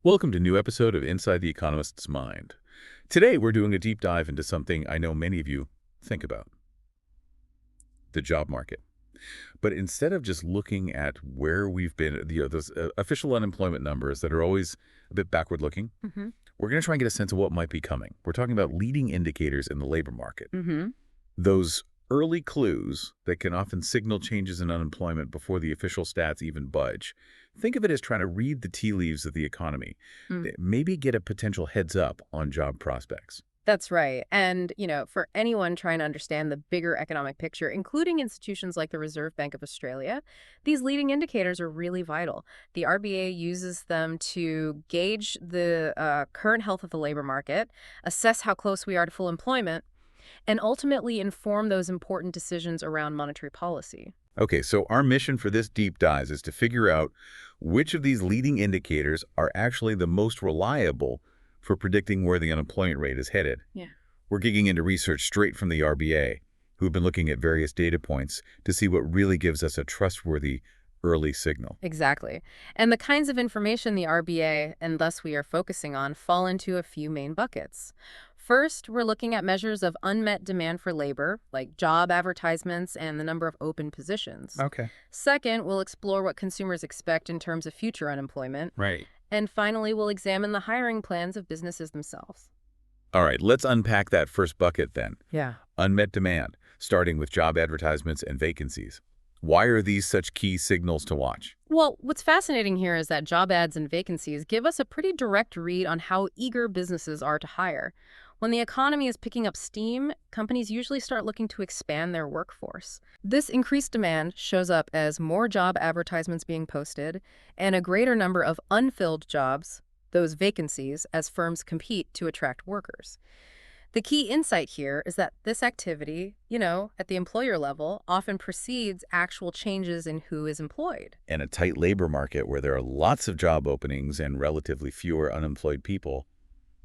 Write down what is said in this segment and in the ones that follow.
Welcome to a new episode of Inside the Economist's Mind. Today, we're doing a deep dive into something I know many of you think about, the job market. But instead of just looking at where we've been, those official unemployment numbers that are always a bit backward-looking, Mm-hmm. we're going to try and get a sense of what might be coming. We're talking about leading indicators in the labor market. Mm-hmm. Those early clues that can often signal changes in unemployment before the official stats even budge. Think of it as trying to read the tea leaves of the economy. Maybe get a potential heads up on job prospects. That's right. And, for anyone trying to understand the bigger economic picture, including institutions like the Reserve Bank of Australia, these leading indicators are really vital. The RBA uses them to gauge the current health of the labor market, assess how close we are to full employment, and ultimately inform those important decisions around monetary policy. Okay, so our mission for this deep dive is to figure out which of these leading indicators are actually the most reliable for predicting where the unemployment rate is headed. Yeah. We're digging into research straight from the RBA, who've been looking at various data points to see what really gives us a trustworthy early signal. Exactly. And the kinds of information the RBA, and thus we are focusing on, fall into a few main buckets. First, we're looking at measures of unmet demand for labor, like job advertisements and the number of open positions. Okay. Second, we'll explore what consumers expect in terms of future unemployment. Right. And finally, we'll examine the hiring plans of businesses themselves. All right, let's unpack that first bucket then. Yeah. Unmet demand, starting with job advertisements and vacancies. Why are these such key signals to watch? Well, what's fascinating here is that job ads and vacancies give us a pretty direct read on how eager businesses are to hire. When the economy is picking up steam, companies usually start looking to expand their workforce. This increased demand shows up as more job advertisements being posted and a greater number of unfilled jobs, those vacancies, as firms compete to attract workers. The key insight here is that this activity, at the employer level, often precedes actual changes in who is employed. In a tight labor market where there are lots of job openings and relatively fewer unemployed people,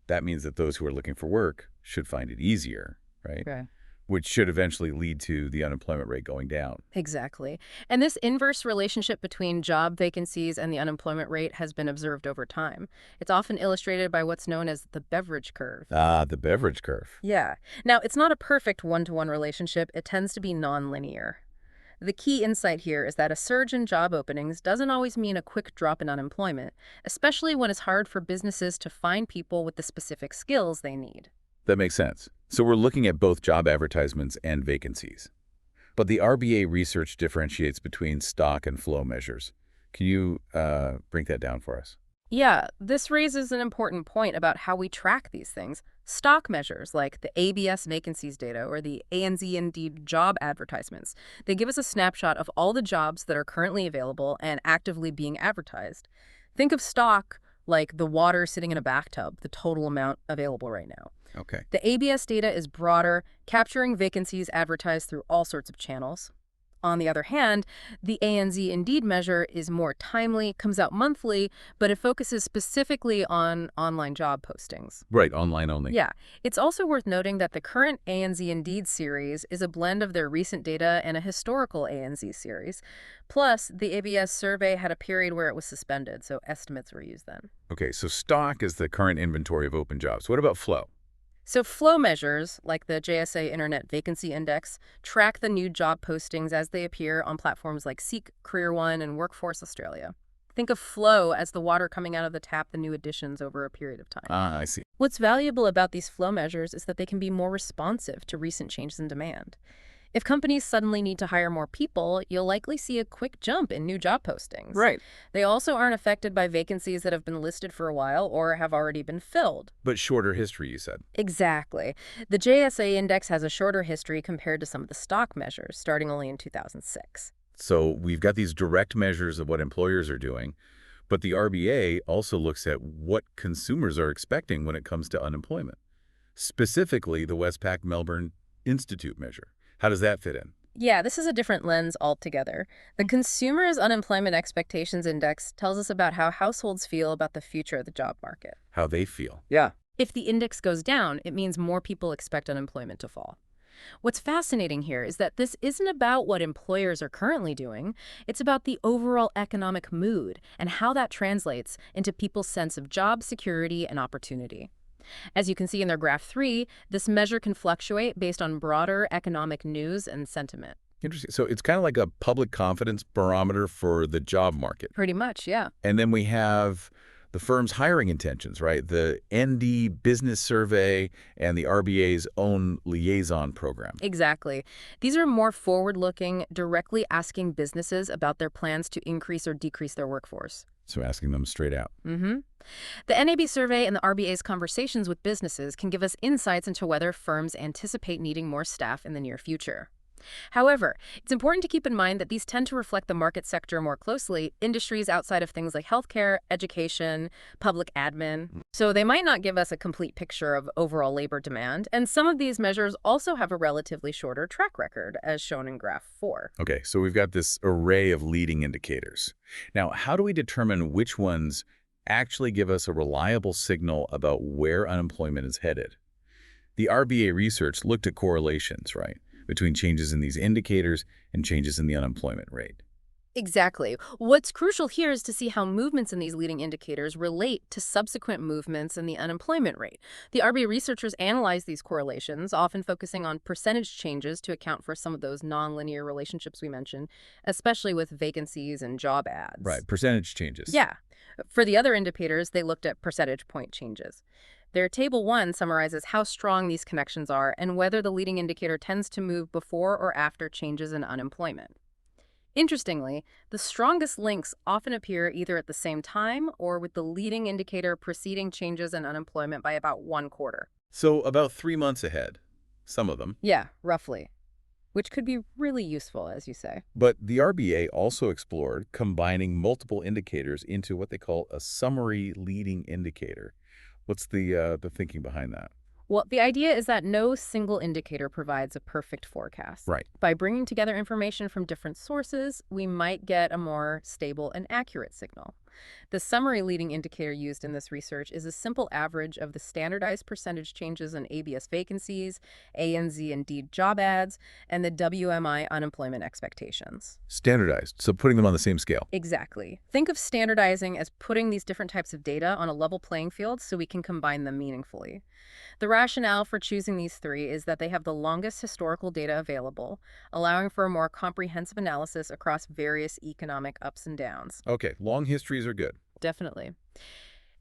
that means that those who are looking for work should find it easier, right? Right. Which should eventually lead to the unemployment rate going down. Exactly. And this inverse relationship between job vacancies and the unemployment rate has been observed over time. It's often illustrated by what's known as the Beveridge curve. Ah, the Beveridge curve. Yeah. Now, it's not a perfect one-to-one relationship. It tends to be nonlinear. The key insight here is that a surge in job openings doesn't always mean a quick drop in unemployment, especially when it's hard for businesses to find people with the specific skills they need. That makes sense. So we're looking at both job advertisements and vacancies. But the RBA research differentiates between stock and flow measures. Can you break that down for us? Yeah, this raises an important point about how we track these things. Stock measures like the ABS vacancies data or the ANZ-Indeed job advertisements, they give us a snapshot of all the jobs that are currently available and actively being advertised. Think of stock like the water sitting in a bathtub, the total amount available right now. Okay. The ABS data is broader, capturing vacancies advertised through all sorts of channels. On the other hand, the ANZ-Indeed measure is more timely, comes out monthly, but it focuses specifically on online job postings. Right, online only. Yeah. It's also worth noting that the current ANZ-Indeed series is a blend of their recent data and a historical ANZ series. Plus, the ABS survey had a period where it was suspended, so estimates were used then. Okay, so stock is the current inventory of open jobs. What about flow? So flow measures, like the JSA Internet Vacancy Index, track the new job postings as they appear on platforms like Seek, Career One, and Workforce Australia. Think of flow as the water coming out of the tap, the new additions over a period of time. Ah, I see. What's valuable about these flow measures is that they can be more responsive to recent changes in demand. If companies suddenly need to hire more people, you'll likely see a quick jump in new job postings. Right. They also aren't affected by vacancies that have been listed for a while or have already been filled. But shorter history, you said. Exactly. The JSA index has a shorter history compared to some of the stock measures, starting only in 2006. So we've got these direct measures of what employers are doing, but the RBA also looks at what consumers are expecting when it comes to unemployment. Specifically, the Westpac-Melbourne Institute measure. How does that fit in? Yeah, this is a different lens altogether. The Consumers' Unemployment Expectations Index tells us about how households feel about the future of the job market. How they feel. If the index goes down, it means more people expect unemployment to fall. What's fascinating here is that this isn't about what employers are currently doing. It's about the overall economic mood and how that translates into people's sense of job security and opportunity. As you can see in their graph 3, this measure can fluctuate based on broader economic news and sentiment. Interesting. So it's kind of like a public confidence barometer for the job market. Pretty much, yeah. And then we have the firm's hiring intentions, right? The ND Business Survey and the RBA's own liaison program. Exactly. These are more forward-looking, directly asking businesses about their plans to increase or decrease their workforce. So asking them straight out. Mm-hmm. The NAB survey and the RBA's conversations with businesses can give us insights into whether firms anticipate needing more staff in the near future. However, it's important to keep in mind that these tend to reflect the market sector more closely, industries outside of things like healthcare, education, public admin. So they might not give us a complete picture of overall labor demand, and some of these measures also have a relatively shorter track record, as shown in graph 4. Okay, so we've got this array of leading indicators. Now, how do we determine which ones actually give us a reliable signal about where unemployment is headed? The RBA research looked at correlations, right, between changes in these indicators and changes in the unemployment rate. Exactly. What's crucial here is to see how movements in these leading indicators relate to subsequent movements in the unemployment rate. The RBA researchers analyzed these correlations, often focusing on percentage changes to account for some of those nonlinear relationships we mentioned, especially with vacancies and job ads. Right, percentage changes. Yeah. For the other indicators, they looked at percentage point changes. Their Table 1 summarizes how strong these connections are and whether the leading indicator tends to move before or after changes in unemployment. Interestingly, the strongest links often appear either at the same time or with the leading indicator preceding changes in unemployment by about 1/4. So about 3 months ahead, some of them. Yeah, roughly. Which could be really useful, as you say. But the RBA also explored combining multiple indicators into what they call a summary leading indicator. What's the thinking behind that? Well, the idea is that no single indicator provides a perfect forecast. Right. By bringing together information from different sources, we might get a more stable and accurate signal. The summary leading indicator used in this research is a simple average of the standardized percentage changes in ABS vacancies, ANZ-Indeed job ads, and the WMI unemployment expectations. Standardized, so putting them on the same scale. Exactly. Think of standardizing as putting these different types of data on a level playing field so we can combine them meaningfully. The rationale for choosing these three is that they have the longest historical data available, allowing for a more comprehensive analysis across various economic ups and downs. Okay, long histories are good. Definitely.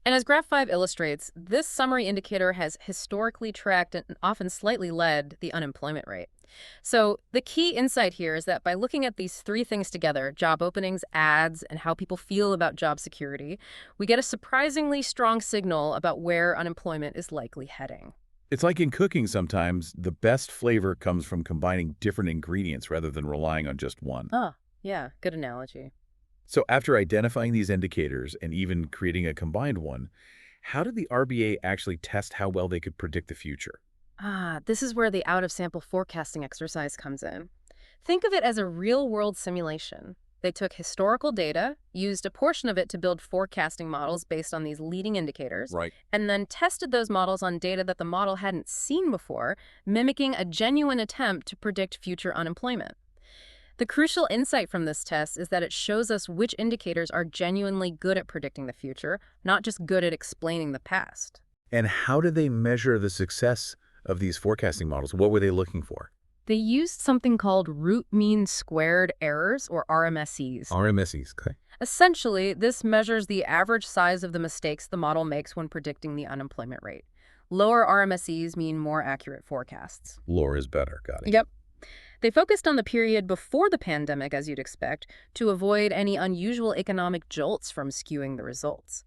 And as Graph 5 illustrates, this summary indicator has historically tracked and often slightly led the unemployment rate. So the key insight here is that by looking at these three things together, job openings, ads, and how people feel about job security, we get a surprisingly strong signal about where unemployment is likely heading. It's like in cooking sometimes, the best flavor comes from combining different ingredients rather than relying on just one. Ah, yeah, good analogy. So after identifying these indicators and even creating a combined one, how did the RBA actually test how well they could predict the future? This is where the out-of-sample forecasting exercise comes in. Think of it as a real-world simulation. They took historical data, used a portion of it to build forecasting models based on these leading indicators, Right. and then tested those models on data that the model hadn't seen before, mimicking a genuine attempt to predict future unemployment. The crucial insight from this test is that it shows us which indicators are genuinely good at predicting the future, not just good at explaining the past. And how did they measure the success of these forecasting models? What were they looking for? They used something called root mean squared errors, or RMSEs. RMSEs, okay. Essentially, this measures the average size of the mistakes the model makes when predicting the unemployment rate. Lower RMSEs mean more accurate forecasts. Lower is better, got it. Yep. They focused on the period before the pandemic, as you'd expect, to avoid any unusual economic jolts from skewing the results.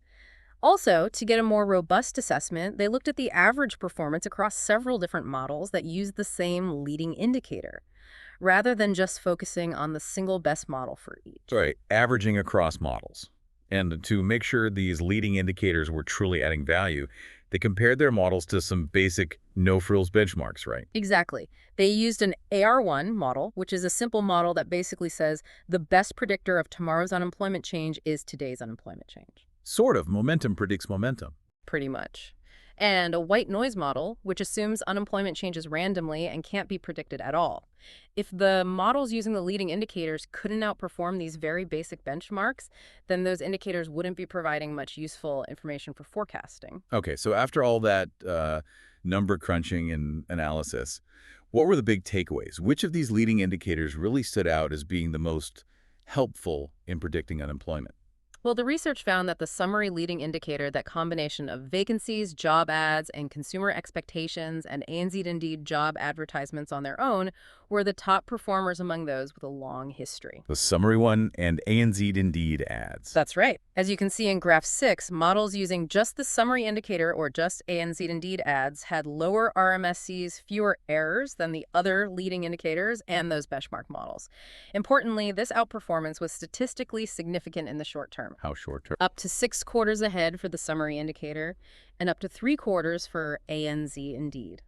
Also, to get a more robust assessment, they looked at the average performance across several different models that used the same leading indicator, rather than just focusing on the single best model for each. Right, averaging across models. And to make sure these leading indicators were truly adding value, they compared their models to some basic no-frills benchmarks, right? Exactly. They used an AR1 model, which is a simple model that basically says the best predictor of tomorrow's unemployment change is today's unemployment change. Sort of. Momentum predicts momentum. Pretty much. and a white noise model, which assumes unemployment changes randomly and can't be predicted at all. If the models using the leading indicators couldn't outperform these very basic benchmarks, then those indicators wouldn't be providing much useful information for forecasting. Okay, so after all that number crunching and analysis, what were the big takeaways? Which of these leading indicators really stood out as being the most helpful in predicting unemployment? Well, the research found that the summary leading indicator, that combination of vacancies, job ads, and consumer expectations and ANZ-Indeed job advertisements on their own, were the top performers among those with a long history. The summary one and ANZ-Indeed ads. That's right. As you can see in Graph 6, models using just the summary indicator or just ANZ-Indeed ads had lower RMSCs, fewer errors than the other leading indicators and those benchmark models. Importantly, this outperformance was statistically significant in the short term. How short term? Up to 6 quarters ahead for the summary indicator and up to 3 quarters for ANZ-Indeed.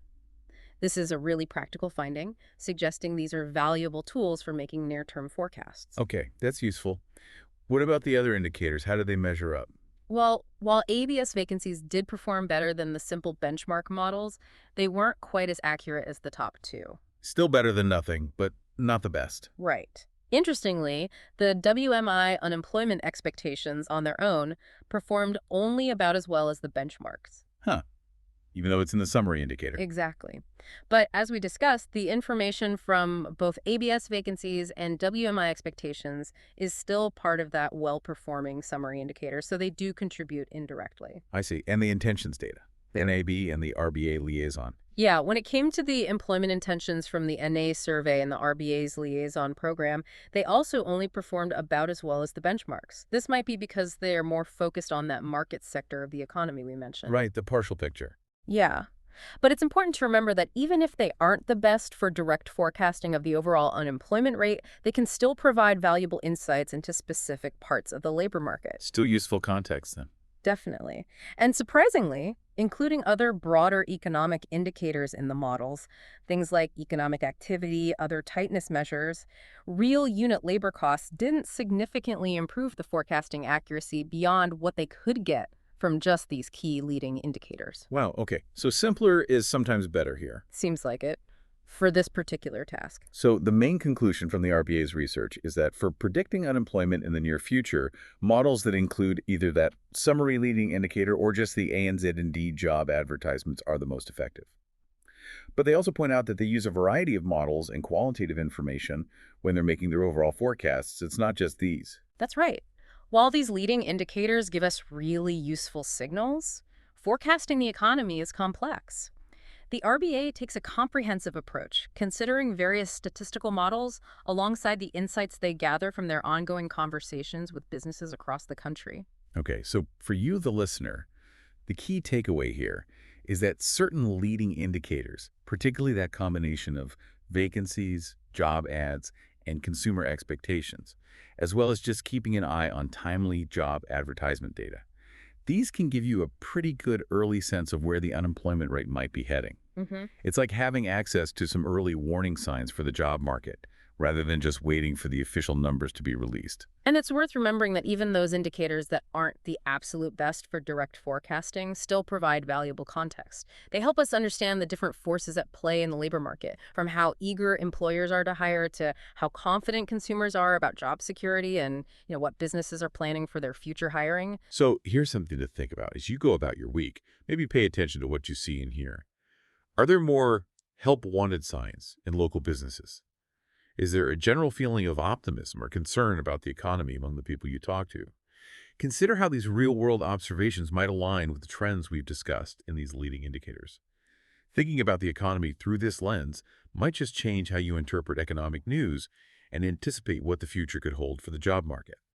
This is a really practical finding, suggesting these are valuable tools for making near-term forecasts. Okay, that's useful. What about the other indicators? How do they measure up? Well, while ABS vacancies did perform better than the simple benchmark models, they weren't quite as accurate as the top two. Still better than nothing, but not the best. Right. Interestingly, the WMI unemployment expectations on their own performed only about as well as the benchmarks. Huh. Even though it's in the summary indicator. Exactly. But as we discussed, the information from both ABS vacancies and WMI expectations is still part of that well-performing summary indicator, so they do contribute indirectly. I see. And the intentions data, the NAB and the RBA liaison. Yeah, when it came to the employment intentions from the NA survey and the RBA's liaison program, they also only performed about as well as the benchmarks. This might be because they are more focused on that market sector of the economy we mentioned. Right, the partial picture. Yeah. But it's important to remember that even if they aren't the best for direct forecasting of the overall unemployment rate, they can still provide valuable insights into specific parts of the labor market. Still useful context then. Definitely. And surprisingly, including other broader economic indicators in the models, things like economic activity, other tightness measures, real unit labor costs didn't significantly improve the forecasting accuracy beyond what they could get from just these key leading indicators. Wow, okay. So simpler is sometimes better here. Seems like it, for this particular task. So the main conclusion from the RBA's research is that for predicting unemployment in the near future, models that include either that summary leading indicator or just the ANZ-Indeed job advertisements are the most effective. But they also point out that they use a variety of models and qualitative information when they're making their overall forecasts. It's not just these. That's right. While these leading indicators give us really useful signals, forecasting the economy is complex. The RBA takes a comprehensive approach, considering various statistical models alongside the insights they gather from their ongoing conversations with businesses across the country. Okay, so for you, the listener, the key takeaway here is that certain leading indicators, particularly that combination of vacancies, job ads, and consumer expectations, as well as just keeping an eye on timely job advertisement data, these can give you a pretty good early sense of where the unemployment rate might be heading. It's like having access to some early warning signs for the job market, rather than just waiting for the official numbers to be released. And it's worth remembering that even those indicators that aren't the absolute best for direct forecasting still provide valuable context. They help us understand the different forces at play in the labor market, from how eager employers are to hire to how confident consumers are about job security and what businesses are planning for their future hiring. So here's something to think about. As you go about your week, maybe pay attention to what you see and hear. Are there more help wanted signs in local businesses? Is there a general feeling of optimism or concern about the economy among the people you talk to? Consider how these real-world observations might align with the trends we've discussed in these leading indicators. Thinking about the economy through this lens might just change how you interpret economic news and anticipate what the future could hold for the job market.